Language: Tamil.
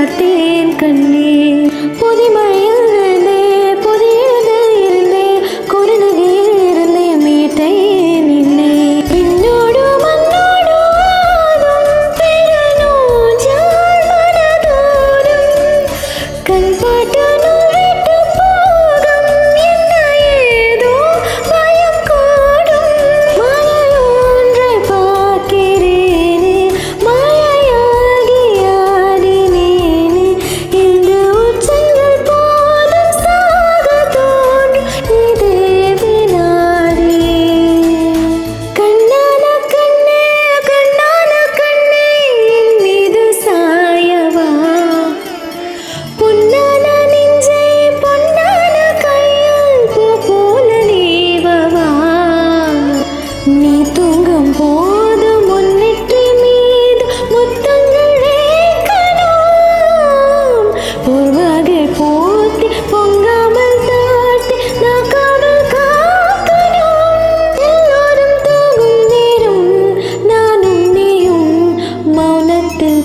பார்த்தேன் கண்ணே புதிமழையில் இருந்தே புதியதில் இருந்தே குறுநகையில் இருந்தே மீட்டை நின்னே பின்னோடு மண்ணோடு ஆடும் பெருநூஞ்சால் மனதோறும் கண் பாட்டு நுழைட்டு போகும் என்ன ஏதோ பயம் கூடும் மலையொன்றை பார்க்கிறேனே மழையாகி ஆடினேனே இந்த உச்சங்கள் போதும் சாக தோன்றும் இதே வினாடி கண்ணான கண்ணே கண்ணான கண்ணே என் மீது சாயவா பொன்னான நெஞ்சை பொன்னான கையால் பூ போல நீவவா நீ தூங்கும் போது முன்னெற்றி மீது முத்தங்கள் வைக்கணும் போர்வகை போத்தி பொங்காமல் தாட்டி நான் காவல் காக்கணும் எல்லோரும் தூங்கும் நேரம் நானும் நீயும் மௌனத்தில்